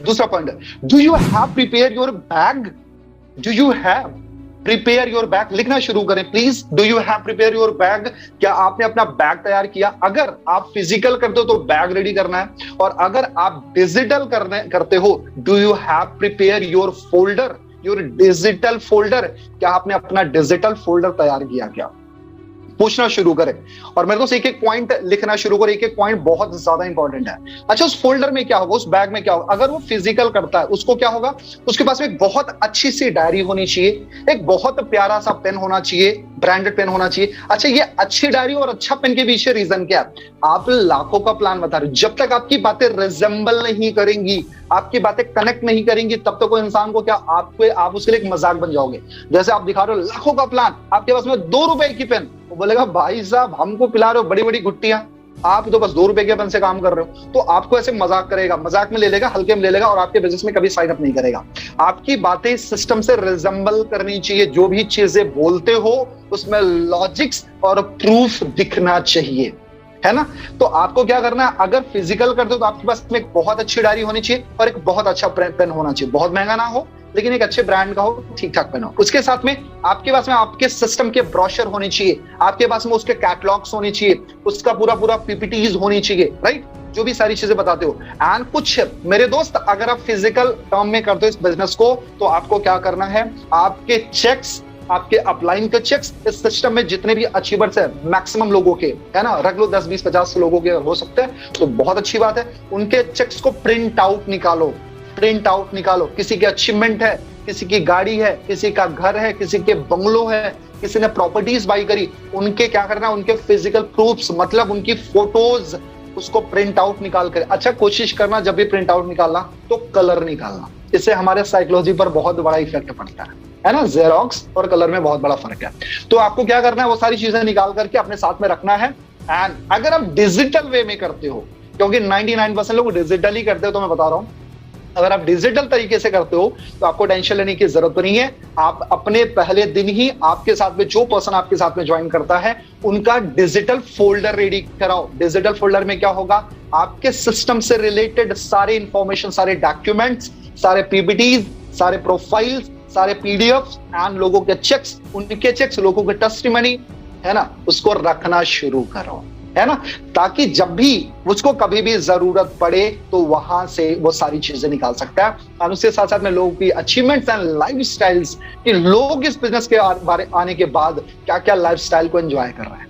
दूसरा point, do you have prepare your bag? Do you have prepare your bag? लिखना शुरू करें please. Do you have prepare your bag? क्या आपने अपना बैग तैयार किया? अगर आप फिजिकल करते हो तो बैग रेडी करना है, और अगर आप डिजिटल करते हो, do you have prepare your folder, your digital folder? क्या आपने अपना डिजिटल फोल्डर तैयार किया? क्या पूछना शुरू करें। और मेरे दोस्त एक एक पॉइंट लिखना शुरू करें, एक एक पॉइंट बहुत ज्यादा इंपॉर्टेंट है। अच्छा, उस फोल्डर में क्या होगा, उस बैग में क्या होगा? अगर वो फिजिकल करता है, उसको क्या होगा? उसके पास में एक बहुत अच्छी सी डायरी होनी चाहिए, एक बहुत प्यारा सा पेन होना चाहिए, ब्रांडेड पेन होना चाहिए। अच्छा, ये अच्छी डायरी और अच्छा पेन के पीछे रीजन क्या है? आप लाखों का प्लान बता रहे हो, जब तक आपकी बातें रिजेंबल नहीं करेंगी, आपकी बातें कनेक्ट नहीं करेंगी, तब तक कोई इंसान को क्या आप उसके लिए एक मजाक बन जाओगे। जैसे आप दिखा रहे हो लाखों का प्लान, आपके पास में 2 रुपए की पेन, वो बोलेगा भाई साहब हमको पिला रहे हो बड़ी बड़ी गुट्टियां, आप तो बस 2 रुपए के पेन से काम कर रहे हो। तो आपको ऐसे मजाक करेगा, मजाक में ले लेगा, हल्के में ले लेगा, और आपके बिजनेस में कभी साइन अप नहीं करेगा। आपकी बातें सिस्टम से रिजेंबल करनी चाहिए। जो भी चीजें बोलते हो उसमें लॉजिक्स और प्रूफ दिखना चाहिए, है ना? तो आपको क्या करना है, अगर फिजिकल करते हो तो आपके पास में एक बहुत अच्छी डायरी होनी चाहिए और एक बहुत अच्छा पेन होना चाहिए। बहुत महंगा ना हो, लेकिन एक अच्छे ब्रांड का हो, ठीक ठाक पेन हो। उसके साथ में आपके पास में आपके सिस्टम के ब्रोशर होने चाहिए, आपके पास में उसके कैटलॉग्स होने चाहिए, उसका पूरा पीपीटीज होनी चाहिए, राइट? जो भी सारी चीजें बताते हो। एंड कुछ मेरे दोस्त, अगर आप फिजिकल टर्म में करते हो इस बिजनेस को, तो आपको क्या करना है, आपके चेक्स, आपके अपलाइन के चेक्स इस सिस्टम में जितने भी अचीवर्स है, मैक्सिमम लोगों के, है ना, रख लो 10 20 50 लोगों के हो सकते हैं, तो बहुत अच्छी बात है। उनके चेक्स को प्रिंट आउट निकालो, प्रिंट आउट निकालो। किसी की अचीवमेंट है, किसी की गाड़ी है, किसी का घर है, किसी के बंगलो है, किसी ने प्रॉपर्टीज बाई करी, उनके क्या करना, उनके फिजिकल प्रूफ्स, मतलब उनकी फोटोज, उसको प्रिंट आउट निकाल कर। अच्छा, कोशिश करना जब भी प्रिंट आउट निकालना तो कलर निकालना, इससे हमारे साइकोलॉजी पर बहुत बड़ा इफेक्ट पड़ता है ना? जेरोक्स और कलर में बहुत बड़ा फर्क है। तो आपको क्या करना है, वो सारी चीजें निकाल करके अपने साथ में रखना है। एंड अगर आप डिजिटल वे में करते हो, क्योंकि 99% लोग डिजिटल ही करते हो, तो मैं बता रहा हूं, अगर आप डिजिटल तरीके से करते हो तो आपको टेंशन लेने की जरूरत नहीं है। आप अपने पहले दिन ही आपके साथ में जो पर्सन आपके साथ में ज्वाइन करता है, उनका डिजिटल फोल्डर रेडी कराओ। डिजिटल फोल्डर में क्या होगा, आपके सिस्टम से रिलेटेड सारे इंफॉर्मेशन, सारे डॉक्यूमेंट्स, सारे पीपीटीज, सारे प्रोफाइल्स, सारे पीडीएफ एंड लोगों के चेक्स, उनके चेक्स, लोगों के टेस्टिमनी, है ना, उसको रखना शुरू करो, है ना, ताकि जब भी मुझको कभी भी जरूरत पड़े तो वहां से वो सारी चीजें निकाल सकता है। और उसके साथ साथ में लोगों की अचीवमेंट्स एंड लाइफस्टाइल्स, कि लोग इस बिजनेस के बारे आने के बाद क्या क्या लाइफस्टाइल को एंजॉय कर रहे हैं,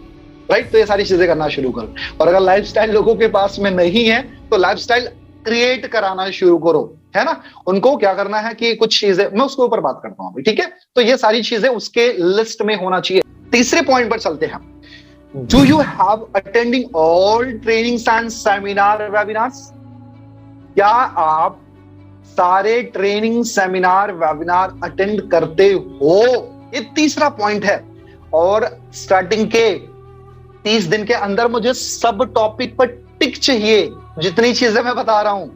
राइट? तो ये सारी चीजें करना शुरू करो। और अगर लाइफस्टाइल लोगों के पास में नहीं है तो लाइफस्टाइल क्रिएट कराना शुरू करो, है ना? उनको क्या करना है कि कुछ चीजें, मैं उसके ऊपर बात करता हूं अभी, ठीक है? तो ये सारी चीजें उसके लिस्ट में होना चाहिए। तीसरे पॉइंट पर चलते हैं। Do you have attending all trainings and seminar webinars? क्या आप सारे ट्रेनिंग, सेमिनार, वेबिनार अटेंड करते हो? ये तीसरा पॉइंट है। और स्टार्टिंग के 30 दिन के अंदर मुझे सब टॉपिक पर टिक चाहिए। जितनी चीजें मैं बता रहा हूं,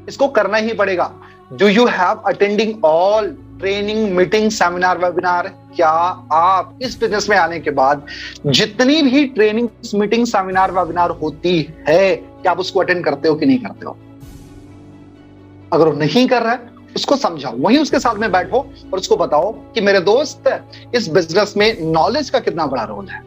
इसको करना ही पड़ेगा। Do you have attending all training, meeting, seminar, webinar? क्या आप इस बिजनेस में आने के बाद जितनी भी ट्रेनिंग, मीटिंग, सेमिनार, वेबिनार होती है, क्या आप उसको अटेंड करते हो कि नहीं करते हो? अगर वो नहीं कर रहा है, उसको समझाओ, वहीं उसके साथ में बैठो और उसको बताओ कि मेरे दोस्त, इस बिजनेस में नॉलेज का कितना बड़ा रोल है।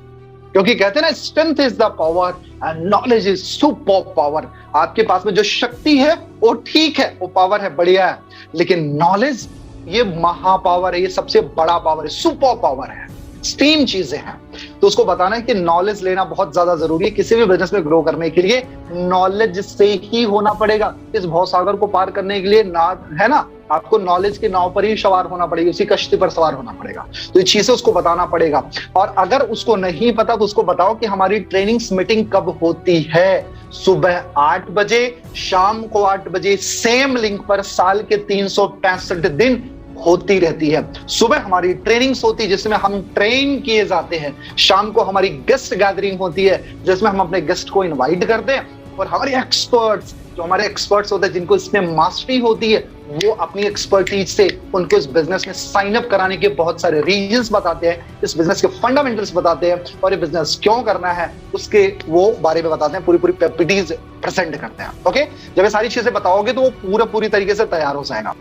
क्योंकि कहते हैं ना, strength is the power and knowledge is super power. आपके पास में जो शक्ति है वो ठीक है, वो पावर है, बढ़िया है, लेकिन नॉलेज ये महापावर है, ये सबसे बड़ा पावर है, सुपर पावर है, स्टीम चीजें हैं। तो उसको बताना है कि नॉलेज लेना बहुत ज्यादा जरूरी है। किसी भी बिजनेस में ग्रो करने के लिए नॉलेज से ही होना पड़ेगा। इस भवसागर को पार करने के लिए ना, है ना, आपको नॉलेज के नाव पर ही सवार होना पड़ेगा, उसी कश्ती पर सवार होना पड़ेगा। तो ये चीजें उसको बताना पड़ेगा। और अगर उसको नहीं पता तो उसको बताओ कि हमारी ट्रेनिंग्स मीटिंग कब होती है। सुबह 8 बजे, शाम को 8 बजे, सेम लिंक पर साल के 365 दिन होती रहती है। सुबह हमारी ट्रेनिंग्स होती है जिसमें हम ट्रेन किए जाते हैं। शाम को हमारी गेस्ट गैदरिंग होती है जिसमें हम अपने गेस्ट को इनवाइट करते हैं और हमारे एक्सपर्ट्स, जो हमारे एक्सपर्ट्स होते हैं, जिनको इसमें मास्टरी होती है, वो अपनी एक्सपर्टीज से उनको इस बिजनेस में साइन अप कराने के बहुत सारे रीजंस बताते हैं, इस बिजनेस के फंडामेंटल्स बताते हैं, और ये बिजनेस क्यों करना है उसके वो बारे में बताते हैं, पूरी पूरी पीपीटीज प्रेजेंट करते हैं। ओके, जब ये सारी चीजें बताओगे तो वो पूरी तरीके से तैयार हो जाएगा।